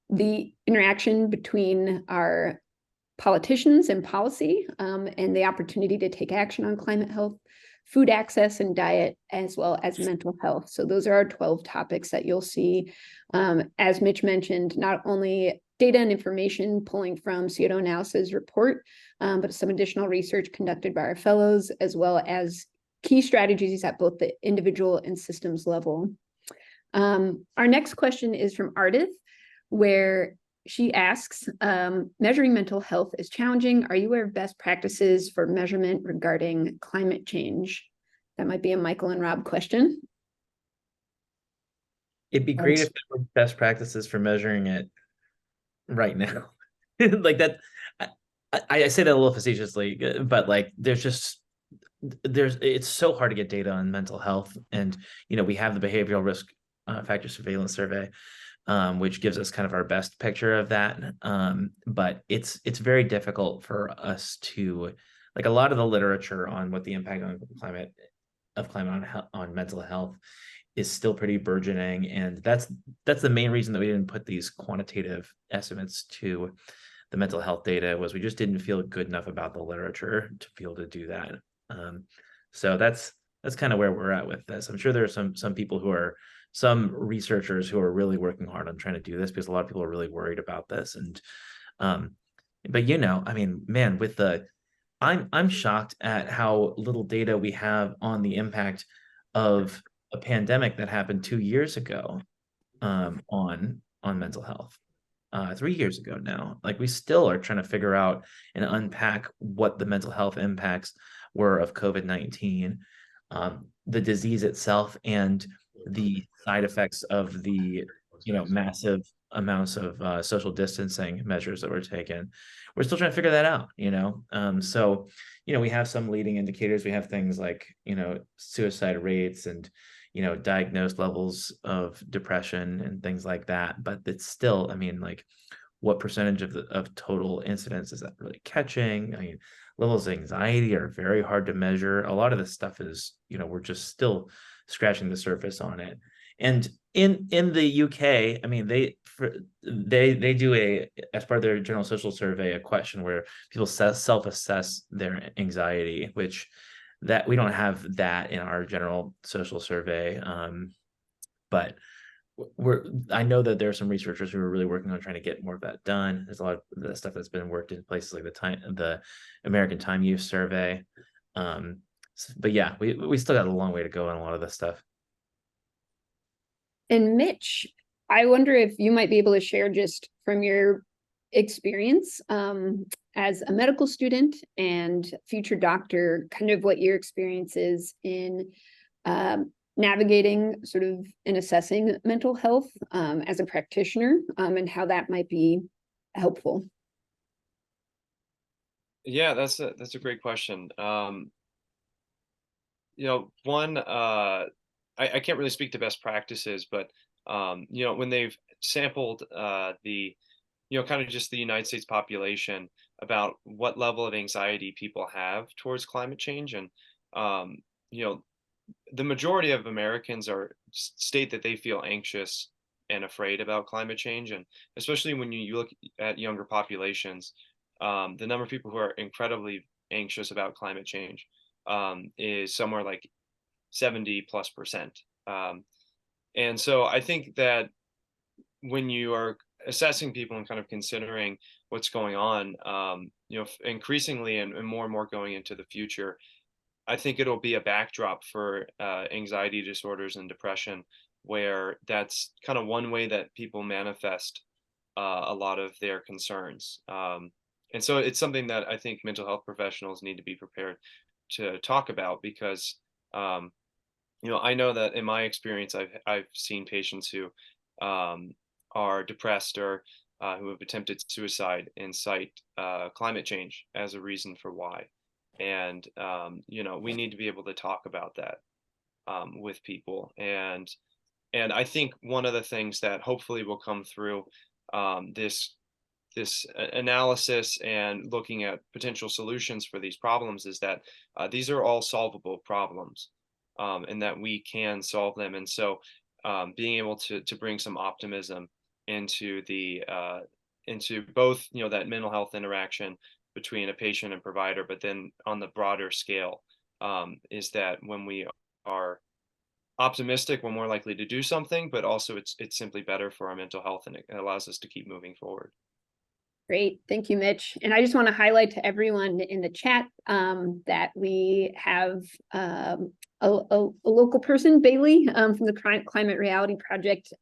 the interaction between our politicians and policy, and the opportunity to take action on climate health, food access and diet, as well as mental health. So those are our 12 topics that you'll see. As Mitch mentioned, not only data and information pulling from Scioto Analysis report, but some additional research conducted by our fellows, as well as key strategies at both the individual and systems level. Our next question is from Ardith, where she asks, measuring mental health is challenging. Are you aware of best practices for measurement regarding climate change? That might be a Michael and Rob question. It'd be great if there were best practices for measuring it right now. Like that, I say that a little facetiously, but like it's so hard to get data on mental health. And, we have the behavioral risk factor surveillance survey, which gives us kind of our best picture of that. But it's very difficult for us to, like, a lot of the literature on what the impact on climate on mental health is still pretty burgeoning. And that's the main reason that we didn't put these quantitative estimates to the mental health data, was we just didn't feel good enough about the literature to be able to do that. So that's kind of where we're at with this. I'm sure there are some people some researchers who are really working hard on trying to do this, because a lot of people are really worried about this. And but I mean, man, I'm shocked at how little data we have on the impact of a pandemic that happened 2 years ago on mental health. 3 years ago now. Like, we still are trying to figure out and unpack what the mental health impacts were of COVID-19, the disease itself, and the side effects of the massive amounts of social distancing measures that were taken. We're still trying to figure that out. So we have some leading indicators. We have things like suicide rates and diagnosed levels of depression and things like that. But it's still, I mean, like, what percentage of total incidents is that really catching? I mean, levels of anxiety are very hard to measure. A lot of this stuff is, we're just still scratching the surface on it. And in the UK, I mean, they do as part of their general social survey, a question where people self-assess their anxiety, which that we don't have that in our general social survey. But I know that there are some researchers who are really working on trying to get more of that done. There's a lot of the stuff that's been worked in places like the American Time Use Survey. But yeah, we still got a long way to go on a lot of this stuff. And Mitch, I wonder if you might be able to share, just from your experience as a medical student and future doctor, kind of what your experience is in navigating sort of and assessing mental health as a practitioner, and how that might be helpful. Yeah, that's a great question. One, I can't really speak to best practices, but when they've sampled the kind of just the United States population about what level of anxiety people have towards climate change, and the majority of Americans state that they feel anxious and afraid about climate change. And especially when you look at younger populations, the number of people who are incredibly anxious about climate change is somewhere like 70+%. And so I think that when you are assessing people and kind of considering what's going on, increasingly and more going into the future, I think it'll be a backdrop for anxiety disorders and depression, where that's kind of one way that people manifest a lot of their concerns. And so it's something that I think mental health professionals need to be prepared to talk about, because I know that in my experience, I've seen patients who are depressed or who have attempted suicide and cite climate change as a reason for why. And we need to be able to talk about that with people. And I think one of the things that hopefully will come through this analysis and looking at potential solutions for these problems is that these are all solvable problems, and that we can solve them. And so being able to bring some optimism into into both that mental health interaction between a patient and provider, but then on the broader scale, is that when we are optimistic, we're more likely to do something, but also it's simply better for our mental health, and it allows us to keep moving forward. Great. Thank you, Mitch. And I just want to highlight to everyone in the chat that we have a local person, Bailey, from the Climate Reality Project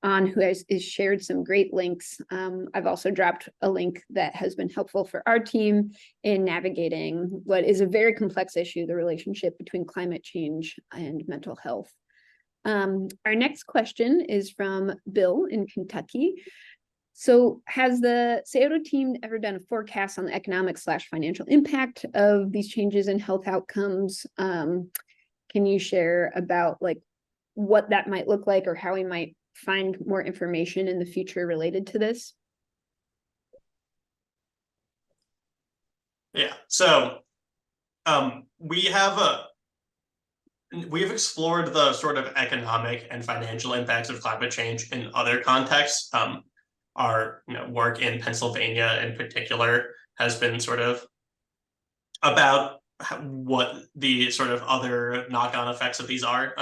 on who has shared some great links. I've also dropped a link that has been helpful for our team in navigating what is a very complex issue, the relationship between climate change and mental health. Our next question is from Bill in Kentucky. So has the Scioto team ever done a forecast on the economic/financial impact of these changes in health outcomes? Can you share about what that might look like, or how we might find more information in the future related to this? Yeah, so we have explored the sort of economic and financial impacts of climate change in other contexts. Our work in Pennsylvania in particular has been sort of about what the sort of other knock-on effects of these are.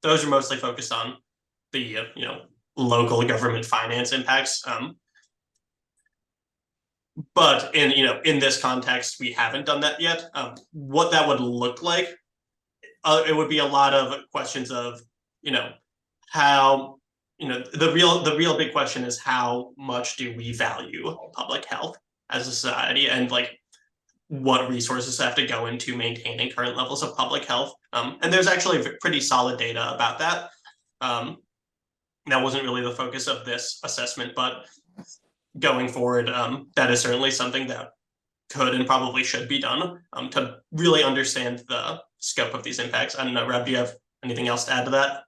Those are mostly focused on the local government finance impacts. But in this context, we haven't done that yet. What that would look like, it would be a lot of questions of how. The real big question is, how much do we value public health as a society, and what resources have to go into maintaining current levels of public health. And there's actually pretty solid data about that. That wasn't really the focus of this assessment, but going forward, that is certainly something that could and probably should be done to really understand the scope of these impacts. I don't know, Rob, do you have anything else to add to that?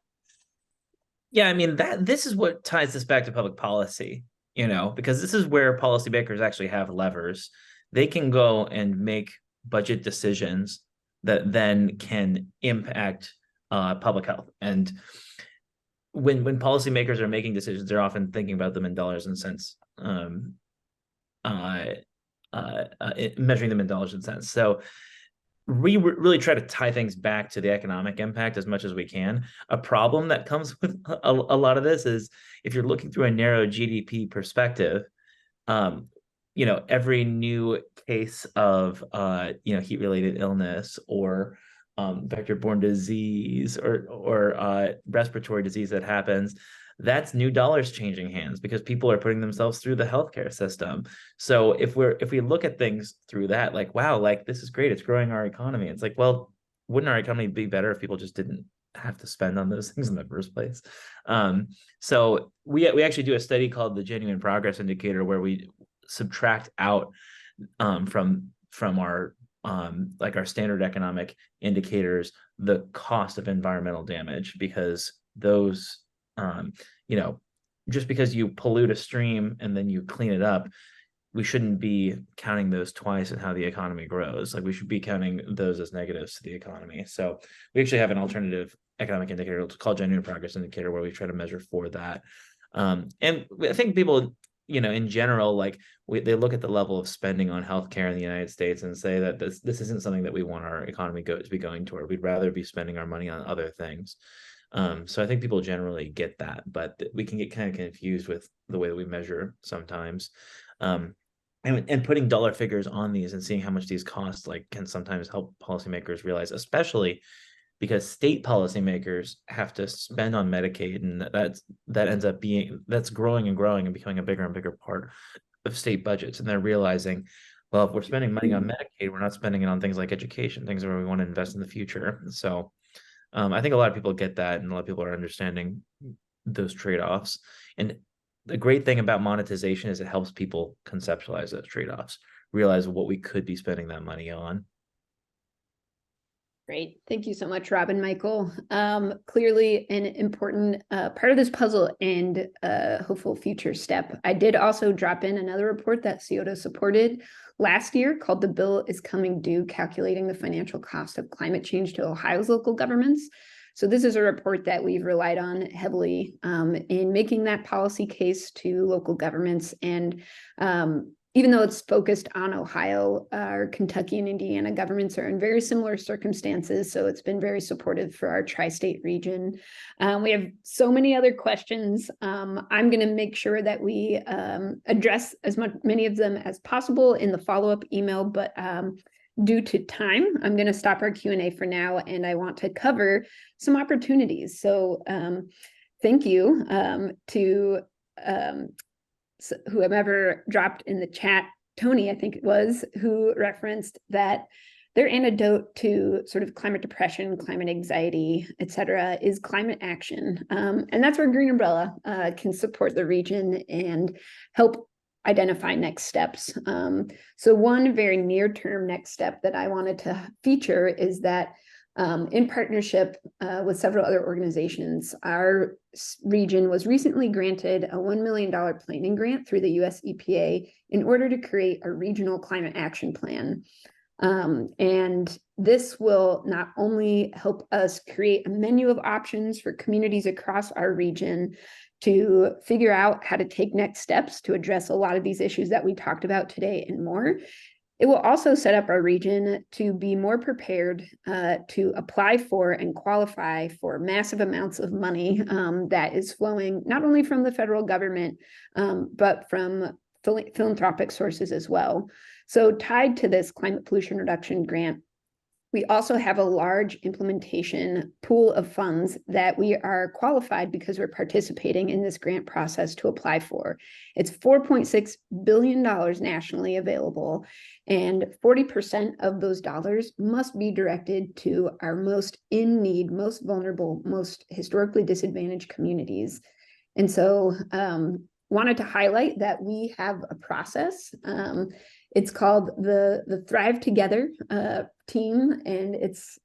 Yeah, I mean, this is what ties this back to public policy, because this is where policymakers actually have levers. They can go and make budget decisions that then can impact public health. And when policymakers are making decisions, they're often thinking about them in dollars and cents, measuring them in dollars and cents. So we really try to tie things back to the economic impact as much as we can. A problem that comes with a lot of this is, if you're looking through a narrow GDP perspective, every new case of heat-related illness or vector-borne disease or respiratory disease that happens, that's new dollars changing hands because people are putting themselves through the healthcare system. So if we look at things through that, wow, this is great, it's growing our economy. It's well, wouldn't our economy be better if people just didn't have to spend on those things in the first place? So we actually do a study called the Genuine Progress Indicator, where we subtract out from our our standard economic indicators the cost of environmental damage, because those just because you pollute a stream and then you clean it up, we shouldn't be counting those twice in how the economy grows. We should be counting those as negatives to the economy. So we actually have an alternative economic indicator called Genuine Progress Indicator, where we try to measure for that. And I think people, in general, they look at the level of spending on healthcare in the United States and say that this isn't something that we want our economy to be going toward. We'd rather be spending our money on other things. So I think people generally get that, but we can get kind of confused with the way that we measure sometimes. And putting dollar figures on these and seeing how much these cost can sometimes help policymakers realize, especially because state policymakers have to spend on Medicaid, and that ends up that's growing and growing and becoming a bigger and bigger part of state budgets. And they're realizing, well, if we're spending money on Medicaid, we're not spending it on things like education, things where we want to invest in the future. So I think a lot of people get that, and a lot of people are understanding those trade-offs. And the great thing about monetization is it helps people conceptualize those trade-offs, realize what we could be spending that money on. Great. Thank you so much, Rob and Michael. Clearly an important part of this puzzle and a hopeful future step. I did also drop in another report that Scioto supported last year called "The Bill is Coming Due: Calculating the Financial Cost of Climate Change to Ohio's Local Governments." So this is a report that we've relied on heavily in making that policy case to local governments. And even though it's focused on Ohio, our Kentucky and Indiana governments are in very similar circumstances. So it's been very supportive for our tri-state region. We have so many other questions. I'm going to make sure that we address many of them as possible in the follow-up email, but due to time, I'm going to stop our Q&A for now, and I want to cover some opportunities. So thank you to whoever dropped in the chat, Tony, I think it was, who referenced that their antidote to sort of climate depression, climate anxiety, et cetera, is climate action. And that's where Green Umbrella can support the region and help identify next steps. So one very near-term next step that I wanted to feature is that in partnership with several other organizations, our region was recently granted a $1 million planning grant through the US EPA in order to create a regional climate action plan. And this will not only help us create a menu of options for communities across our region to figure out how to take next steps to address a lot of these issues that we talked about today and more. It will also set up our region to be more prepared to apply for and qualify for massive amounts of money that is flowing not only from the federal government, but from philanthropic sources as well. So tied to this climate pollution reduction grant, we also have a large implementation pool of funds that we are qualified because we're participating in this grant process to apply for. It's $4.6 billion nationally available, and 40% of those dollars must be directed to our most in need, most vulnerable, most historically disadvantaged communities. And so wanted to highlight that we have a process. It's called the Thrive Together team, and it's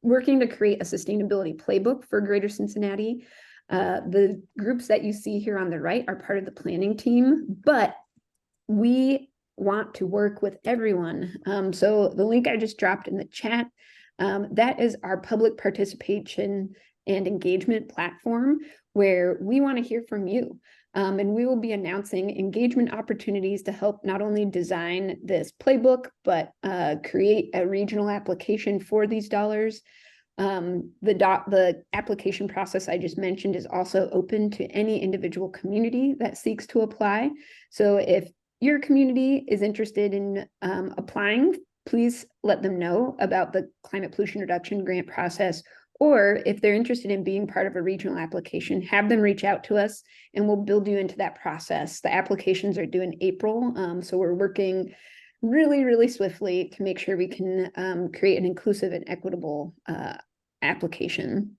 working to create a sustainability playbook for Greater Cincinnati. The groups that you see here on the right are part of the planning team, but we want to work with everyone. So the link I just dropped in the chat, that is our public participation and engagement platform where we want to hear from you. And we will be announcing engagement opportunities to help not only design this playbook, but create a regional application for these dollars. The application process I just mentioned is also open to any individual community that seeks to apply. So if your community is interested in applying, please let them know about the climate pollution reduction grant process. Or if they're interested in being part of a regional application, have them reach out to us and we'll build you into that process. The applications are due in April. So we're working really, really swiftly to make sure we can create an inclusive and equitable application.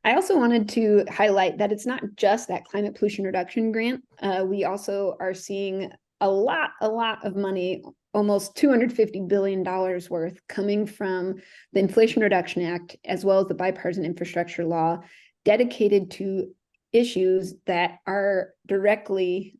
I also wanted to highlight that it's not just that climate pollution reduction grant. We also are seeing a lot of money, almost $250 billion worth, coming from the Inflation Reduction Act, as well as the bipartisan infrastructure law, dedicated to issues that are directly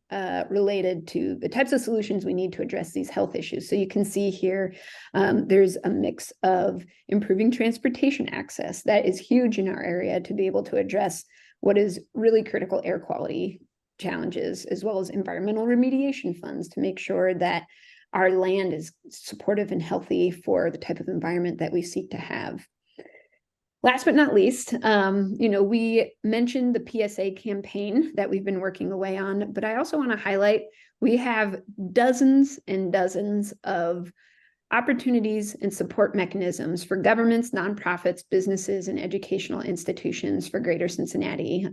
related to the types of solutions we need to address these health issues. So you can see here, there's a mix of improving transportation access. That is huge in our area to be able to address what is really critical air quality challenges, as well as environmental remediation funds to make sure that our land is supportive and healthy for the type of environment that we seek to have. Last but not least, we mentioned the PSA campaign that we've been working away on, but I also want to highlight we have dozens and dozens of opportunities and support mechanisms for governments, nonprofits, businesses, and educational institutions for Greater Cincinnati.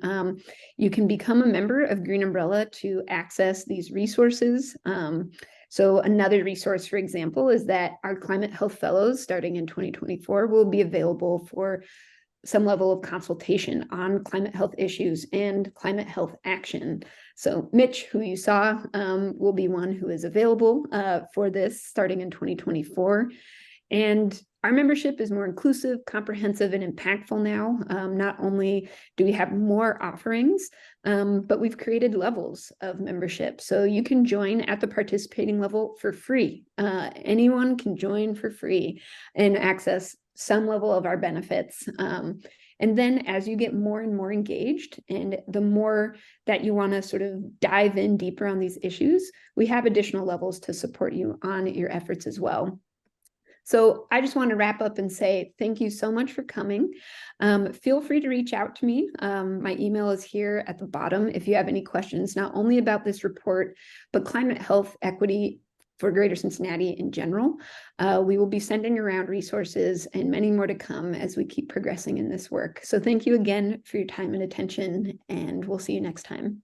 You can become a member of Green Umbrella to access these resources. So another resource, for example, is that our Climate Health Fellows, starting in 2024, will be available for some level of consultation on climate health issues and climate health action. So Mitch, who you saw, will be one who is available for this starting in 2024. And our membership is more inclusive, comprehensive, and impactful now. Not only do we have more offerings, but we've created levels of membership. So you can join at the participating level for free. Anyone can join for free and access some level of our benefits. And then as you get more and more engaged, and the more that you want to sort of dive in deeper on these issues, we have additional levels to support you on your efforts as well. So I just want to wrap up and say thank you so much for coming. Feel free to reach out to me. My email is here at the bottom if you have any questions, not only about this report, but climate health equity for Greater Cincinnati in general. We will be sending around resources and many more to come as we keep progressing in this work. So thank you again for your time and attention, and we'll see you next time.